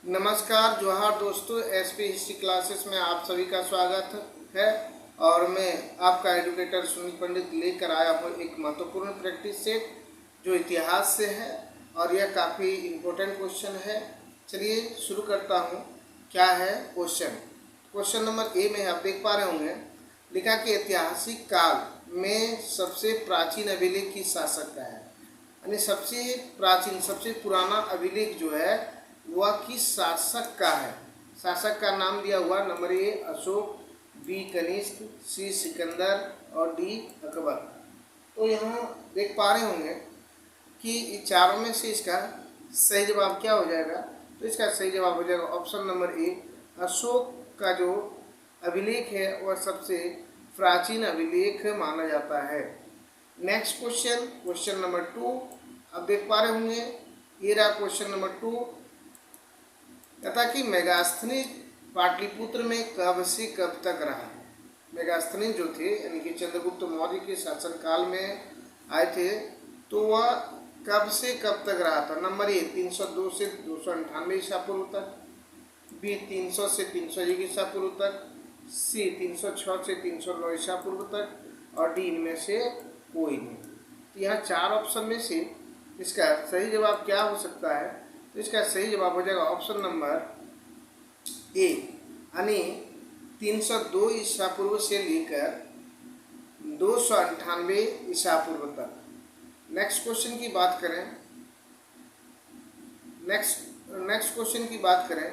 नमस्कार, जोहार दोस्तों। एसपी हिस्ट्री क्लासेस में आप सभी का स्वागत है। और मैं आपका एजुकेटर सुनील पंडित लेकर आया हूँ एक महत्वपूर्ण प्रैक्टिस सेट जो इतिहास से है और यह काफ़ी इम्पोर्टेंट क्वेश्चन है। चलिए शुरू करता हूँ। क्या है क्वेश्चन? क्वेश्चन नंबर ए में आप देख पा रहे होंगे, लिखा कि ऐतिहासिक काल में सबसे प्राचीन अभिलेख किस शासक का है। यानी सबसे प्राचीन, सबसे पुराना अभिलेख जो है वह किस शासक का है। शासक का नाम दिया हुआ number A Ashok, B Kanishka, C Sikandar और डी अकबर। तो यहाँ देख पा रहे होंगे कि इन चारों में से इसका सही जवाब क्या हो जाएगा। तो इसका सही जवाब हो जाएगा ऑप्शन नंबर ए, अशोक का जो अभिलेख है वह सबसे प्राचीन अभिलेख माना जाता है। नेक्स्ट क्वेश्चन, क्वेश्चन नंबर 2 अब देख पा रहे होंगे। ये रहा क्वेश्चन नंबर 2। कहता कि मेगास्थनीज पाटलिपुत्र में कब से कब तक रहा। मेगास्थनीज जो थे यानी कि चंद्रगुप्त मौर्य के शासनकाल में आए थे, तो वह कब से कब तक रहा था। नंबर ए 302 से 298 ईसा पूर्व तक, बी 300 से 301 ईसा पूर्व तक, सी 306 से 309 ईसा पूर्व तक और डी इनमें से कोई नहीं। तो यहाँ चार ऑप्शन में से इसका सही जवाब क्या हो सकता है। तो इसका सही जवाब हो जाएगा ऑप्शन नंबर ए, यानी 302 ईसा पूर्व से लेकर 298 ईसा पूर्व तक। नेक्स्ट क्वेश्चन की बात करें, नेक्स्ट क्वेश्चन की बात करें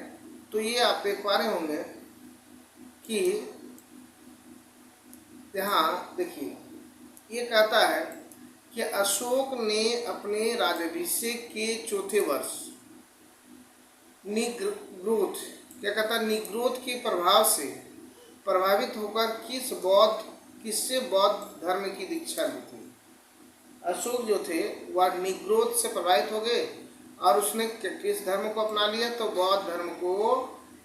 तो ये आप देख पा रहे होंगे कि यहाँ देखिए ये कहता है कि अशोक ने अपने राज्याभिषेक के चौथे वर्ष निग्रोध, क्या कहता है, निग्रोध के प्रभाव से प्रभावित होकर किससे बौद्ध धर्म की दीक्षा ली थी। अशोक जो थे वह निग्रोध से प्रभावित हो गए और उसने किस धर्म को अपना लिया, तो बौद्ध धर्म को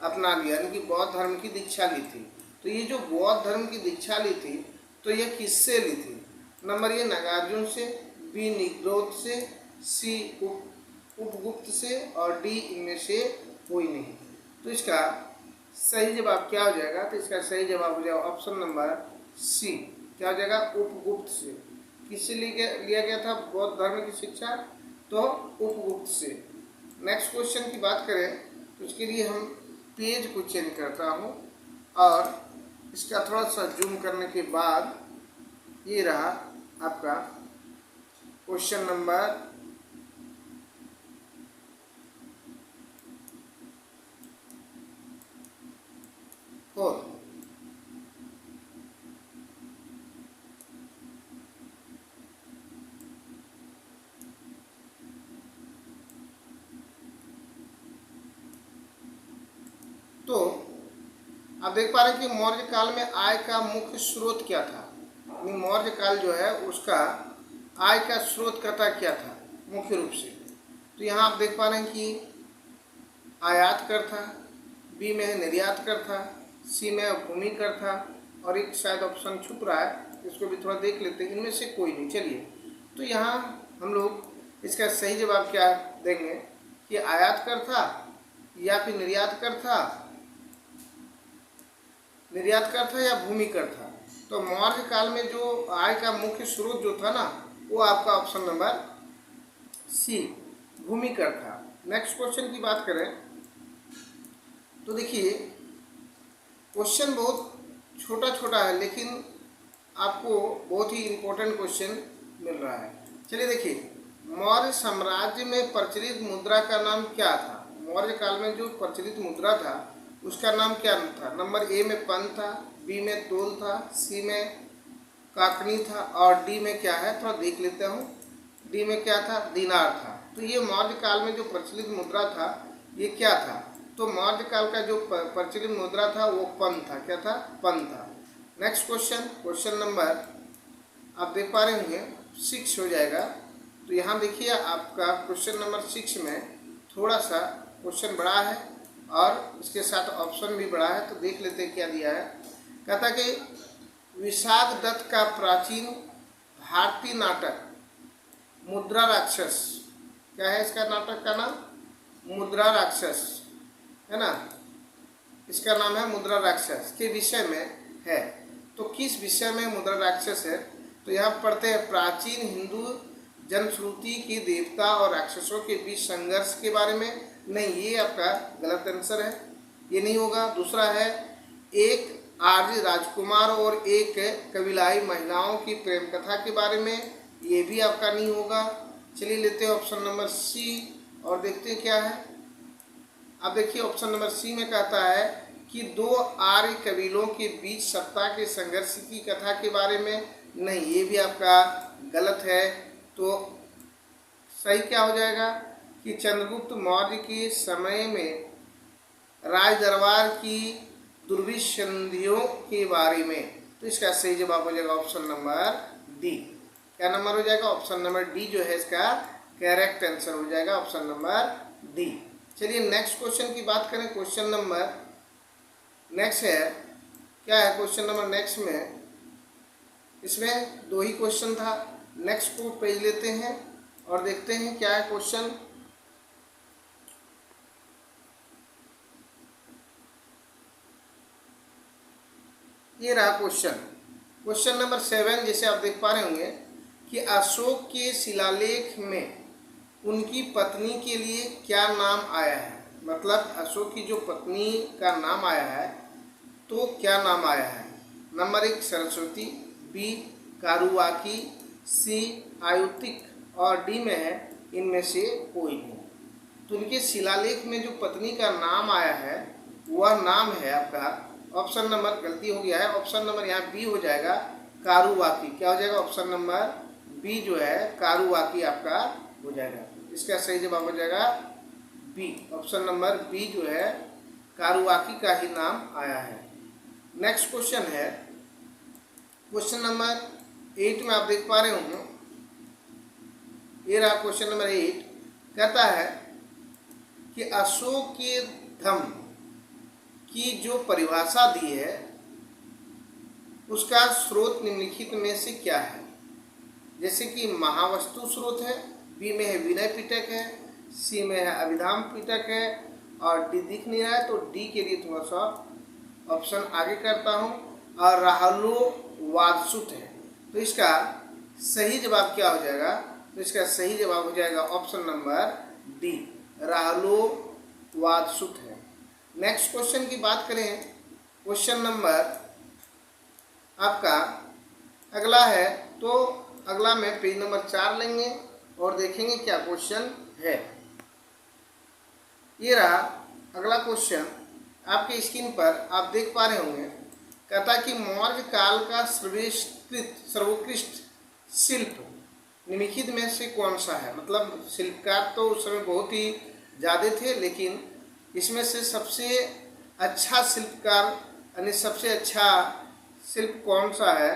अपना लिया, यानी कि बौद्ध धर्म की दीक्षा ली थी। तो ये जो बौद्ध धर्म की दीक्षा ली थी तो ये किससे ली थी। नंबर ए नागार्जुन से, बी निग्रोध से, सी उपगुप्त से और डी इनमें से कोई नहीं। तो इसका सही जवाब क्या हो जाएगा। तो इसका सही जवाब हो जाएगा ऑप्शन नंबर सी, क्या हो जाएगा, उपगुप्त से। किससे लिया गया था बौद्ध धर्म की शिक्षा, तो उपगुप्त से। नेक्स्ट क्वेश्चन की बात करें तो उसके लिए हम पेज को चेंज करता हूँ और इसका थोड़ा सा जूम करने के बाद ये रहा आपका क्वेश्चन नंबर 4। तो आप देख पा रहे हैं कि मौर्य काल में आय का मुख्य स्रोत क्या था। मौर्य काल जो है उसका आय का स्रोत कहता क्या था मुख्य रूप से। तो यहाँ आप देख पा रहे हैं कि आयात कर था, बी में है निर्यात कर था, सी में भूमि कर था और एक शायद ऑप्शन छुप रहा है, इसको भी थोड़ा देख लेते हैं। इनमें से कोई नहीं। चलिए, तो यहाँ हम लोग इसका सही जवाब क्या देंगे कि आयात कर था या फिर निर्यात कर था या भूमि कर था। तो मौर्य काल में जो आय का मुख्य स्रोत जो था ना, वो आपका ऑप्शन नंबर सी भूमि कर था। नेक्स्ट क्वेश्चन की बात करें तो देखिए क्वेश्चन बहुत छोटा छोटा है लेकिन आपको बहुत ही इम्पोर्टेंट क्वेश्चन मिल रहा है। चलिए देखिए, मौर्य साम्राज्य में प्रचलित मुद्रा का नाम क्या था। मौर्य काल में जो प्रचलित मुद्रा था उसका नाम क्या था। नंबर ए में पन था, बी में तोल था, सी में काकनी था और डी में क्या है, थोड़ा देख लेते हूँ। डी में क्या था, दिनार था। तो ये मौर्य काल में जो प्रचलित मुद्रा था ये क्या था। तो मौर्य काल का जो प्रचलित मुद्रा था वो पन था। क्या था, पन था। नेक्स्ट क्वेश्चन, क्वेश्चन नंबर आप देख पा रहे होंगे 6 हो जाएगा। तो यहाँ देखिए आपका क्वेश्चन नंबर 6 में थोड़ा सा क्वेश्चन बड़ा है और इसके साथ ऑप्शन भी बड़ा है। तो देख लेते हैं क्या दिया है। कहता कि विशाख दत्त का प्राचीन भारतीय नाटक मुद्रा राक्षस, क्या है इसका नाटक का नाम, मुद्रा राक्षस, है ना, इसका नाम है मुद्रा राक्षस के विषय में है। तो किस विषय में मुद्रा राक्षस है? तो यहाँ पढ़ते हैं प्राचीन हिंदू जनश्रुति की देवता और राक्षसों के बीच संघर्ष के बारे में। नहीं, ये आपका गलत आंसर है, ये नहीं होगा। दूसरा है एक आर्य राजकुमार और एक कबीलाई महिलाओं की प्रेम कथा के बारे में, ये भी आपका नहीं होगा। चलिए लेते हैं ऑप्शन नंबर सी और देखते हैं क्या है। अब देखिए ऑप्शन नंबर सी में कहता है कि दो आर्य कबीलों के बीच सत्ता के संघर्ष की कथा के बारे में। नहीं, ये भी आपका गलत है। तो सही क्या हो जाएगा कि चंद्रगुप्त मौर्य के समय में राज दरबार की दुर्विसंधियों के बारे में। तो इसका सही जवाब हो जाएगा ऑप्शन नंबर डी। क्या नंबर हो जाएगा? ऑप्शन नंबर डी जो है इसका करेक्ट आंसर हो जाएगा, ऑप्शन नंबर डी। चलिए नेक्स्ट क्वेश्चन की बात करें। क्वेश्चन नंबर नेक्स्ट है, क्या है क्वेश्चन नंबर नेक्स्ट में? इसमें दो ही क्वेश्चन था। नेक्स्ट को पेज लेते हैं और देखते हैं क्या है क्वेश्चन। ये रहा क्वेश्चन, क्वेश्चन नंबर 7। जैसे आप देख पा रहे होंगे कि अशोक के शिलालेख में उनकी पत्नी के लिए क्या नाम आया है। मतलब अशोक की जो पत्नी का नाम आया है तो क्या नाम आया है? नंबर 1 सरस्वती, बी कारुवाकी, सी आयुतिक और डी में है इनमें से कोई नहीं। तो उनके शिलालेख में जो पत्नी का नाम आया है वह नाम है आपका, ऑप्शन नंबर गलती हो गया है, ऑप्शन नंबर यहाँ बी हो जाएगा कारुवाकी। क्या हो जाएगा? ऑप्शन नंबर बी जो है कारुवाकी आपका हो जाएगा। इसका सही जवाब हो जाएगा बी, ऑप्शन नंबर बी जो है कारुवाकी का ही नाम आया है। नेक्स्ट क्वेश्चन है क्वेश्चन नंबर 8 में आप देख पा रहे होंगे। ये रहा क्वेश्चन नंबर 8। कहता है कि अशोक के धम की जो परिभाषा दी है उसका स्रोत निम्नलिखित में से क्या है? जैसे कि महावस्तु स्रोत है, बी में है विनय पिटक है, सी में है अभिधाम पिटक है और डी दिख नहीं रहा है तो डी के लिए थोड़ा सा ऑप्शन आगे करता हूँ, और राहलो वादसुत है। तो इसका सही जवाब क्या हो जाएगा? तो इसका सही जवाब हो जाएगा ऑप्शन नंबर डी, राहलो वादसुत है। नेक्स्ट क्वेश्चन की बात करें, क्वेश्चन नंबर आपका अगला है, तो अगला में पेज नंबर 4 लेंगे और देखेंगे क्या क्वेश्चन है। ये रहा अगला क्वेश्चन, आपके स्क्रीन पर आप देख पा रहे होंगे। कहता कि मौर्य काल का सर्वोत्कृष्ट शिल्प निम्नलिखित में से कौन सा है? मतलब शिल्पकार तो उस समय बहुत ही ज़्यादा थे, लेकिन इसमें से सबसे अच्छा शिल्पकार यानी सबसे अच्छा शिल्प कौन सा है?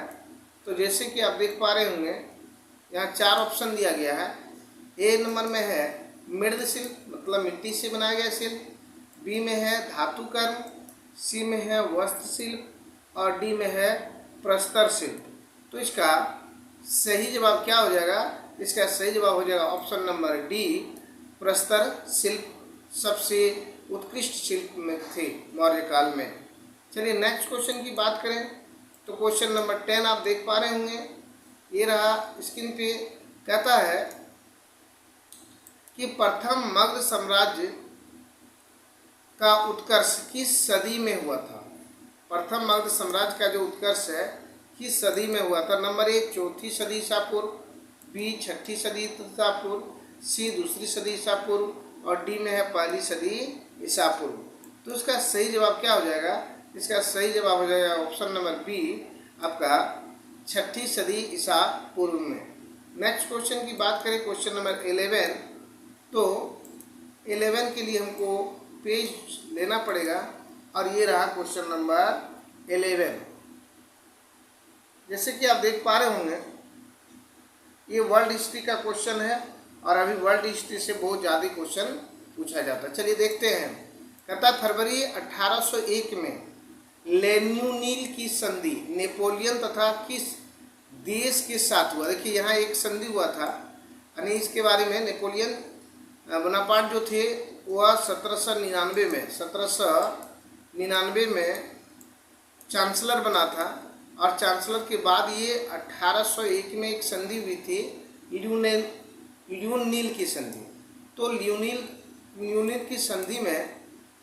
तो जैसे कि आप देख पा रहे होंगे यहाँ 4 ऑप्शन दिया गया है। ए नंबर में है मृद शिल्प, मतलब मिट्टी से बनाया गया शिल्प, बी में है धातु कर्म, सी में है वस्त्र शिल्प और डी में है प्रस्तर शिल्प। तो इसका सही जवाब क्या हो जाएगा? इसका सही जवाब हो जाएगा ऑप्शन नंबर डी, प्रस्तर शिल्प सबसे उत्कृष्ट शिल्प में थे मौर्य काल में। चलिए नेक्स्ट क्वेश्चन की बात करें तो क्वेश्चन नंबर 10 आप देख पा रहे होंगे। ये रहा स्क्रीन पे। कहता है कि प्रथम मगध साम्राज्य का उत्कर्ष किस सदी में हुआ था? प्रथम मगध साम्राज्य का जो उत्कर्ष है किस सदी में हुआ था? नंबर 1 4वीं सदी ईसा पूर्व, बी 6वीं सदी ईसा पूर्व, सी 2री सदी ईसा पूर्व और डी में है 1ली सदी ईसा पूर्व। तो इसका सही जवाब क्या हो जाएगा? इसका सही जवाब हो जाएगा ऑप्शन नंबर बी, आपका 6वीं सदी ईसा पूर्व में। नेक्स्ट क्वेश्चन की बात करें क्वेश्चन नंबर 11, तो 11 के लिए हमको पेज लेना पड़ेगा और ये रहा क्वेश्चन नंबर 11। जैसे कि आप देख पा रहे होंगे ये वर्ल्ड हिस्ट्री का क्वेश्चन है और अभी वर्ल्ड हिस्ट्री से बहुत ज़्यादा क्वेश्चन पूछा जाता है। चलिए देखते हैं। कहता फरवरी 1801 में लेन्यूनील की संधि नेपोलियन तथा किस देश के साथ हुआ? देखिए यहाँ एक संधि हुआ था यानी इसके बारे में नेपोलियन बोनापार्ट जो थे वह 1799 में चांसलर बना था, और चांसलर के बाद ये 1801 में एक संधि हुई थी, लियोनील की संधि। तो लियोनील की संधि में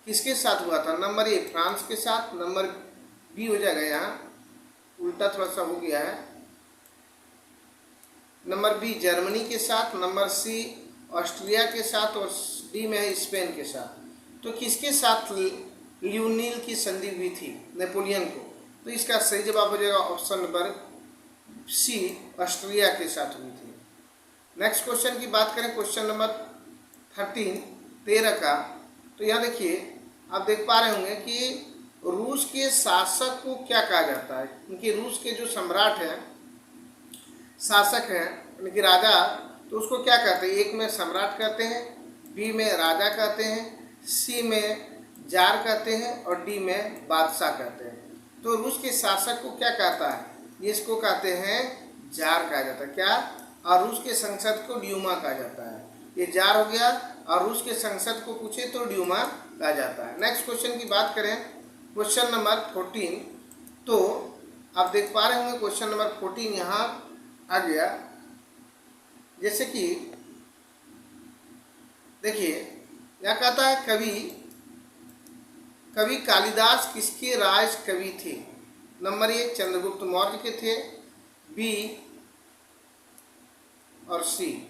किसके साथ हुआ था? नंबर ए फ्रांस के साथ, नंबर बी हो जाएगा, यहाँ उल्टा थोड़ा सा हो गया है, नंबर बी जर्मनी के साथ, नंबर सी ऑस्ट्रिया के साथ, और डी में है स्पेन के साथ। तो किसके साथ लियोनील की संधि हुई थी? नेपोलियन को। तो इसका सही जवाब हो जाएगा ऑप्शन नंबर सी, ऑस्ट्रिया के साथ हुई थी। नेक्स्ट क्वेश्चन की बात करें, क्वेश्चन नंबर 13 का। तो यहाँ देखिए, आप देख पा रहे होंगे कि रूस के शासक को क्या कहा जाता है? क्योंकि रूस के जो सम्राट हैं, शासक हैं, यानी कि राजा, तो उसको क्या कहते हैं? एक में सम्राट कहते हैं, बी में राजा कहते हैं, सी में जार कहते हैं, और डी में बादशाह कहते हैं। तो रूस के शासक को क्या कहता है? ये इसको कहते हैं जार कहा जाता है। क्या? और रूस के संसद को ड्यूमा कहा जाता है। ये जार हो गया, और रूस के संसद को पूछे तो ड्यूमा कहा जाता है। नेक्स्ट क्वेश्चन की बात करें, क्वेश्चन नंबर 14। तो आप देख पा रहे होंगे क्वेश्चन नंबर 14 यहाँ आ गया। जैसे कि देखिए, यहाँ कहता है कवि कालिदास किसके राज कवि थे? नंबर ए चंद्रगुप्त मौर्य के थे, बी और सी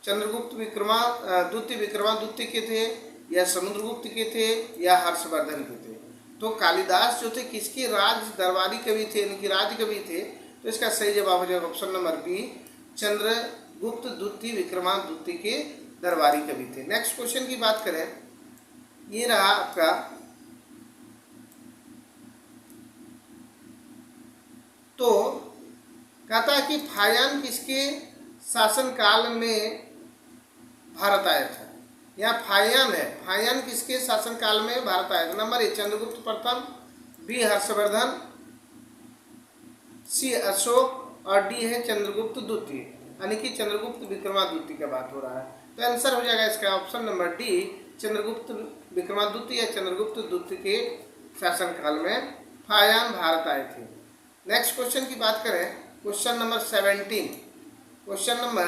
चंद्रगुप्त विक्रमादित्य के थे, या समुद्रगुप्त के थे, या हर्षवर्धन के थे। तो कालिदास जो थे किसके राज दरबारी कवि थे, यानी कि राज कवि थे। तो इसका सही जवाब हो जाएगा ऑप्शन नंबर बी, चंद्रगुप्त द्वितीय विक्रमादित्य के दरबारी कवि थे। नेक्स्ट क्वेश्चन की बात करें, ये रहा आपका तो कहता है कि फायान किसके शासनकाल में भारत आया था? यहाँ फायान है, फायान किसके शासनकाल में भारत आया था? नंबर ए चंद्रगुप्त प्रथम, बी हर्षवर्धन, सी अशोक, और डी है चंद्रगुप्त द्वितीय, यानी कि चंद्रगुप्त विक्रमादित्य की बात हो रहा है। तो आंसर हो जाएगा इसका option number D, Chandragupta Vikramaditya या चंद्रगुप्त द्वितीय के शासनकाल में फायान भारत आए थे। नेक्स्ट क्वेश्चन की बात करें, क्वेश्चन नंबर 17। क्वेश्चन नंबर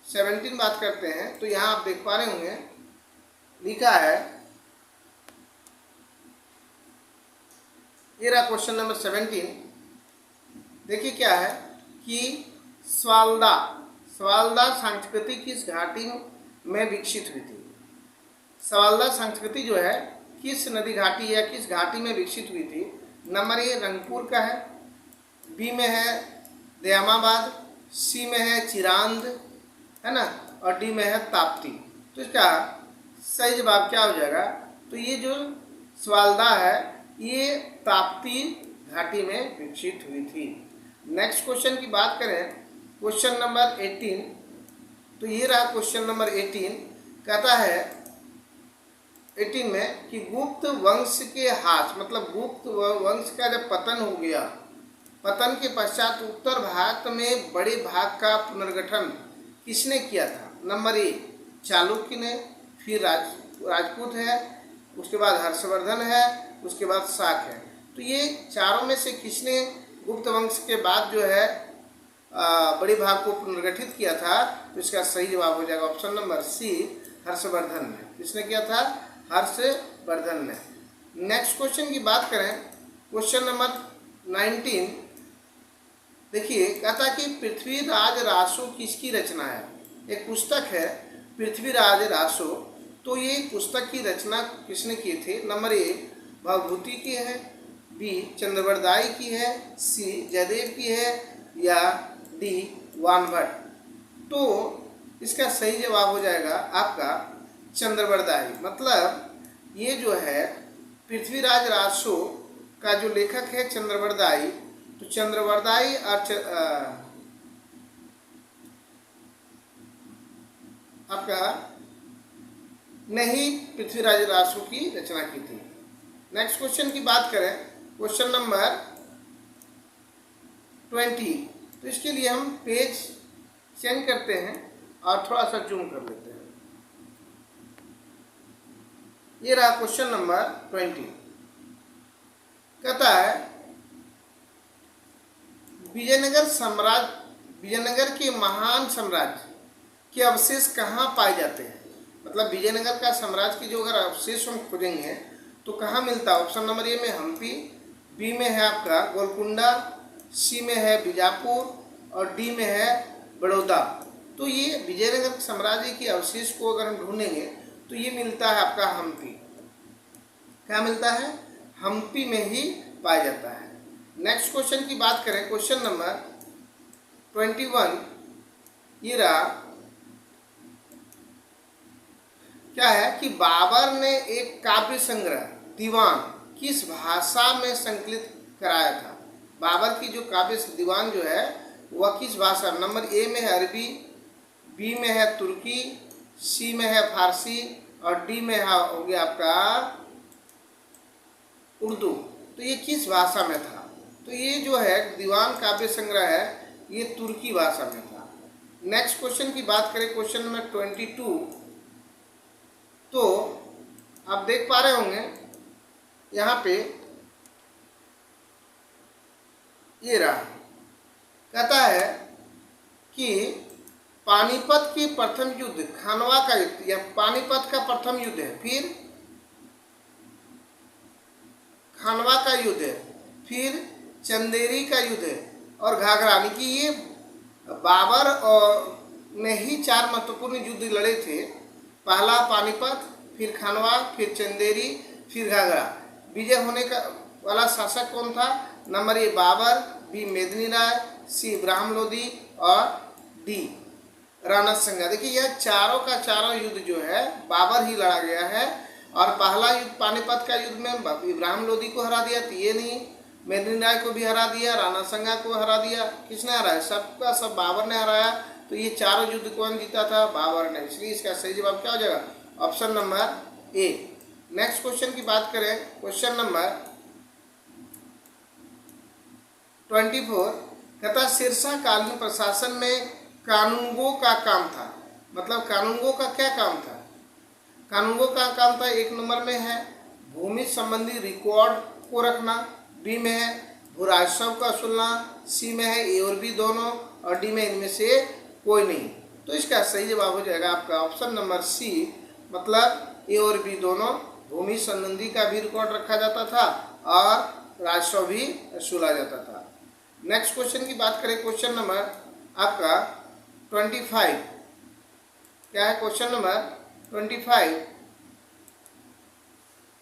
17 बात करते हैं। तो यहाँ आप देख पा रहे होंगे, लिखा है, ये रहा क्वेश्चन नंबर 17। देखिए क्या है कि स्वालदा संस्कृति किस घाटी में विकसित हुई थी? स्वालदा संस्कृति जो है किस नदी घाटी या किस घाटी में विकसित हुई थी? नंबर ए रंगपुर का है, बी में है दयामाबाद, सी में है चिरांद, है ना, और डी में है ताप्ती। तो इसका सही जवाब क्या हो जाएगा? तो ये जो स्वालदा है ये ताप्ती घाटी में विकसित हुई थी। नेक्स्ट क्वेश्चन की बात करें, क्वेश्चन नंबर 18। तो ये रहा क्वेश्चन नंबर 18। कहता है 18 में कि गुप्त वंश के हाथ, मतलब गुप्त वंश का जब पतन हो गया, पतन के पश्चात उत्तर भारत में बड़े भाग का पुनर्गठन किसने किया था? नंबर ए चालुक्य ने, फिर राजपूत है, उसके बाद हर्षवर्धन है, उसके बाद शाक है। तो ये चारों में से किसने गुप्त वंश के बाद जो है बड़े भाग को पुनर्गठित किया था? तो इसका सही जवाब हो जाएगा ऑप्शन नंबर सी, हर्षवर्धन ने। किसने किया था? हर्षवर्धन ने। नेक्स्ट क्वेश्चन की बात करें, क्वेश्चन नंबर 19। देखिए कहता कि पृथ्वीराज रासो किसकी रचना है? एक पुस्तक है पृथ्वीराज रासो। तो ये पुस्तक की रचना किसने की थी? नंबर ए भवभूति की है, बी चंद्रवरदाई की है, सी जयदेव की है, या डी वानभट्ट। तो इसका सही जवाब हो जाएगा आपका चंद्रवरदाई। मतलब ये जो है पृथ्वीराज रासो का जो लेखक है चंद्रवरदाई, तो चंद्रवरदाई और आपका नहीं पृथ्वीराज रासो की रचना की थी। नेक्स्ट क्वेश्चन की बात करें, क्वेश्चन नंबर 20। तो इसके लिए हम पेज चेंज करते हैं और थोड़ा सा जूम कर लेते हैं। ये रहा क्वेश्चन नंबर 20। कहता है विजयनगर के महान साम्राज्य के अवशेष कहाँ पाए जाते हैं। मतलब विजयनगर का साम्राज्य की जो अगर अवशेष हम खोजेंगे तो कहाँ मिलता है। ऑप्शन नंबर ए में हम्पी, बी में है आपका गोलकुंडा, सी में है बीजापुर और डी में है बड़ौदा। तो ये विजयनगर साम्राज्य के अवशेष को अगर हम ढूंढेंगे तो ये मिलता है आपका हम्पी। क्या मिलता है, हम्पी में ही पाया जाता है। नेक्स्ट क्वेश्चन की बात करें, क्वेश्चन नंबर 21 ये रहा। क्या है कि बाबर ने एक काव्य संग्रह दीवान किस भाषा में संकलित कराया था। बाबर की जो काव्य दीवान जो है वह किस भाषा, नंबर ए में है अरबी, बी में है तुर्की, सी में है फारसी और डी में हो गया आपका उर्दू। तो ये किस भाषा में था। तो ये जो है दीवान काव्य संग्रह है ये तुर्की भाषा में था। नेक्स्ट क्वेश्चन की बात करें, क्वेश्चन नंबर 22। तो आप देख पा रहे होंगे यहाँ पे ये रहा। कहता है कि पानीपत की प्रथम युद्ध खानवा का युद्ध, या पानीपत का प्रथम युद्ध है, फिर खानवा का युद्ध है, फिर चंदेरी का युद्ध है और घाघरा। यानी कि ये बाबर ने ही 4 महत्वपूर्ण युद्ध लड़े थे। पहला पानीपत, फिर खानवा, फिर चंदेरी, फिर घाघरा। विजय होने का वाला शासक कौन था, नंबर ए बाबर, बी मेदिनी राय, सी इब्राहिम लोदी और डी राणा संगा। देखिए यह चारों का चारों युद्ध जो है बाबर ही लड़ा गया है। और पहला युद्ध पानीपत का युद्ध में इब्राहिम लोदी को हरा दिया, तो ये नहीं, मेदिनी राय को भी हरा दिया, राणा संगा को हरा दिया। किसने हराया, सबका सब बाबर ने हराया। तो ये चारों युद्ध कौन जीता था, बाबर ने। इसलिए इसका सही जवाब क्या हो जाएगा, option number A. Next question की बात करें, क्वेश्चन नंबर 24। कहता सिरसा कालीन प्रशासन में कानूनगो का काम था। मतलब कानूनगो का क्या काम था, कानूनगो का काम था, एक नंबर में है भूमि संबंधी रिकॉर्ड को रखना, बी में है भू राजस्व का वसूलना, सी में है ए और बी दोनों और डी में इनमें से कोई नहीं। तो इसका सही जवाब हो जाएगा आपका ऑप्शन नंबर सी। मतलब ए और बी दोनों, भूमि संबंधी का भी रिकॉर्ड रखा जाता था और राजस्व भी वसूला जाता था। नेक्स्ट क्वेश्चन की बात करें, क्वेश्चन नंबर आपका 25। क्या है क्वेश्चन नंबर 25।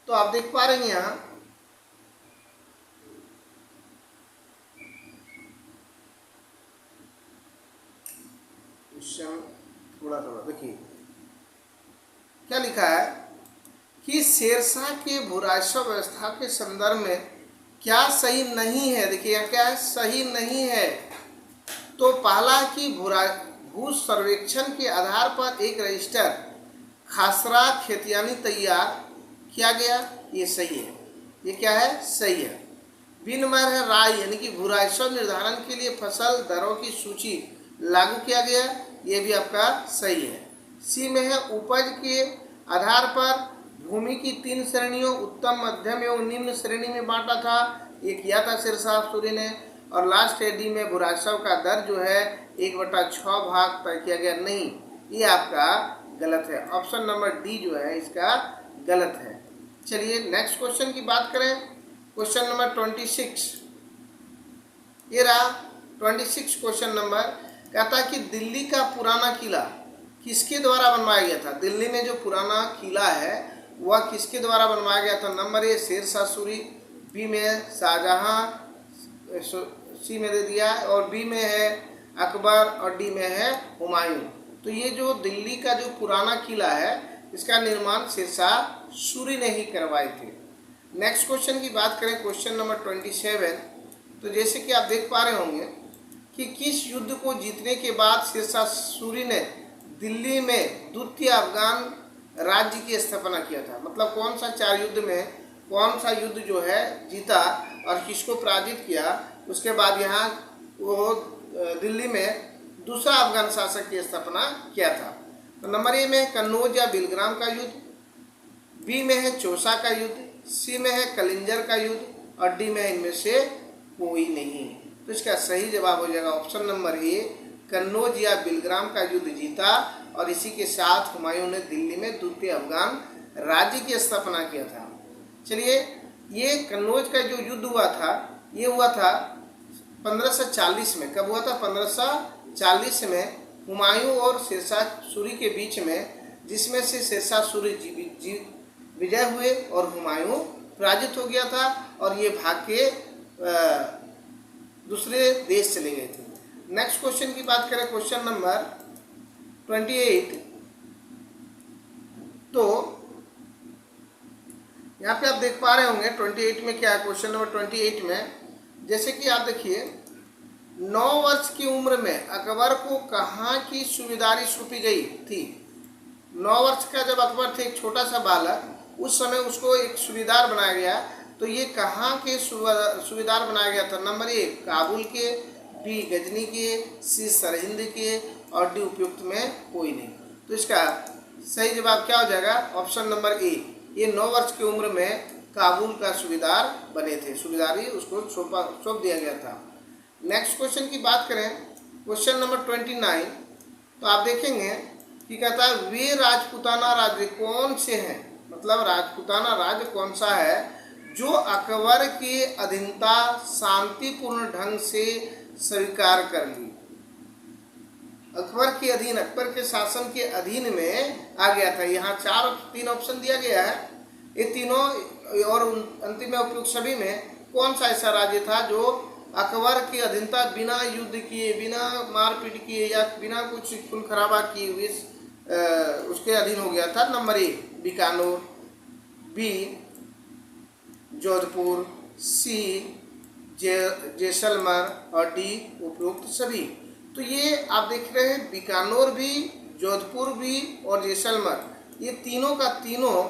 तो आप देख पा रहे हैं यहाँ क्वेश्चन थोड़ा देखिए क्या लिखा है कि शेरशाह के भू राजस्व व्यवस्था के संदर्भ में क्या सही नहीं है। देखिए यहाँ क्या है, सही नहीं है। तो पहला कि भू सर्वेक्षण के आधार पर एक रजिस्टर खासरा खेतियानी तैयार किया गया, ये सही है। ये क्या है, सही है। बी नंबर है राय, यानी कि भू राजस्व निर्धारण के लिए फसल दरों की सूची लागू किया गया, ये भी आपका सही है। सी में है उपज के आधार पर भूमि की 3 श्रेणियों उत्तम, मध्यम एवं निम्न श्रेणी में बांटा था, ये किया था शेरशाह सूरी ने। और लास्ट है डी में भू राजस्व का दर जो है 1/6 भाग तय किया गया, नहीं, ये आपका गलत है। ऑप्शन नंबर डी जो है इसका गलत है। चलिए नेक्स्ट क्वेश्चन की बात करें, क्वेश्चन नंबर 26। ये रहा 26 क्वेश्चन नंबर। कहता है कि दिल्ली का पुराना किला किसके द्वारा बनवाया गया था। दिल्ली में जो पुराना किला है वह किसके द्वारा बनवाया गया था, number a Sher Shah Suri, b में शाहजहां, सी में दे दिया, और बी में है अकबर और डी में है हुमायूं। तो ये जो दिल्ली का जो पुराना किला है इसका निर्माण शेरशाह सूरी ने ही करवाए थे। नेक्स्ट क्वेश्चन की बात करें, क्वेश्चन नंबर 27। तो जैसे कि आप देख पा रहे होंगे कि किस युद्ध को जीतने के बाद शेरशाह सूरी ने दिल्ली में द्वितीय अफगान राज्य की स्थापना किया था। मतलब कौन सा 4 युद्ध में कौन सा युद्ध जो है जीता और किसको पराजित किया, उसके बाद यहाँ वो दिल्ली में दूसरा अफगान शासक की स्थापना किया था। तो नंबर ए में कन्नौज या बिलग्राम का युद्ध, बी में है चौसा का युद्ध, सी में है कलिंजर का युद्ध और डी में इनमें से कोई नहीं। तो इसका सही जवाब हो जाएगा ऑप्शन नंबर ए, कन्नौज या बिलग्राम का युद्ध जीता और इसी के साथ हुमायूं ने दिल्ली में द्वितीय अफगान राज्य की स्थापना किया था। चलिए, ये कन्नौज का जो युद्ध हुआ था ये हुआ था 1540 में। कब हुआ था? 1540 में हुमायूं और शेरशाह सूरी के बीच में, जिसमें से शेरशाह सूरी विजय हुए और हुमायूं पराजित हो गया था और ये भाग के दूसरे देश चले गए थे। नेक्स्ट क्वेश्चन की बात करें, क्वेश्चन नंबर 28। तो यहाँ पे आप देख पा रहे होंगे 28 में क्या है। क्वेश्चन नंबर 28 में जैसे कि आप देखिए, 9 वर्ष की उम्र में अकबर को कहाँ की सूबेदारी सौंपी गई थी? 9 वर्ष का जब अकबर थे, एक छोटा सा बालक, उस समय उसको एक सूबेदार बनाया गया। तो ये कहाँ के सूबेदार बनाया गया था? नंबर 1 काबुल के, बी गजनी के, सी सरहिंद के और डी उपयुक्त में कोई नहीं। तो इसका सही जवाब क्या हो जाएगा? ऑप्शन नंबर ए, ये 9 वर्ष की उम्र में काबुल का सूबेदार बने थे, सूबेदारी उसको सौंप दिया गया था। नेक्स्ट क्वेश्चन की बात करें, क्वेश्चन नंबर 29। तो आप देखेंगे कि कहता है वे राजपूताना राज्य कौन से हैं, मतलब राजपूताना राज्य कौन सा है जो अकबर की अधीनता शांतिपूर्ण ढंग से स्वीकार कर ली। अकबर के अधीन, अकबर के शासन के अधीन में आ गया था। यहाँ 3 ऑप्शन दिया गया है, ये तीनों और अंतिम में उपयुक्त सभी में कौन सा ऐसा राज्य था जो अकबर की अधीनता बिना युद्ध किए, बिना मारपीट किए या बिना कुछ खून खराबा किए हुए उसके अधीन हो गया था? Number A Bikaner, B Jodhpur, C Jaisalmer और डी उपयुक्त सभी। तो ये आप देख रहे हैं बीकानेर भी, जोधपुर भी और जैसलमेर, ये तीनों का तीनों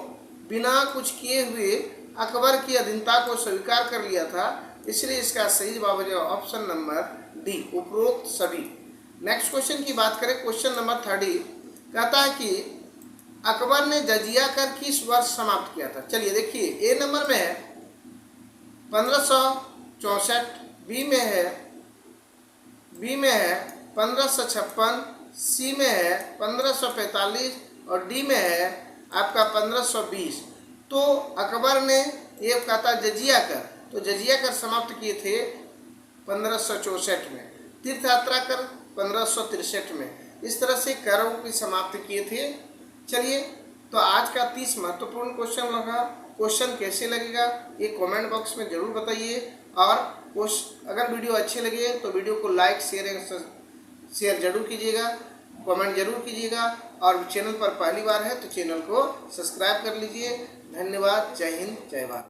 बिना कुछ किए हुए अकबर की अधीनता को स्वीकार कर लिया था, इसलिए इसका सही जवाब हो जाएगा ऑप्शन नंबर डी, उपरोक्त सभी। नेक्स्ट क्वेश्चन की बात करें, क्वेश्चन नंबर 30 कहता है कि अकबर ने जजिया कर किस वर्ष समाप्त किया था? चलिए देखिए, ए नंबर में है 1564, बी में है 1556, सी में है 1545 और डी में है आपका 1520। तो अकबर ने ये कहा था जजिया कर, तो जजिया कर समाप्त किए थे 1564 में, तीर्थ यात्रा कर 1563 में, इस तरह से करों की समाप्ति किए थे। चलिए, तो आज का 30 महत्वपूर्ण क्वेश्चन लगा। क्वेश्चन कैसे लगेगा ये कमेंट बॉक्स में जरूर बताइए, और अगर वीडियो अच्छे लगे तो वीडियो को लाइक शेयर जरूर कीजिएगा, कमेंट जरूर कीजिएगा, और चैनल पर पहली बार है तो चैनल को सब्सक्राइब कर लीजिए। धन्यवाद। जय हिंद, जय भारत।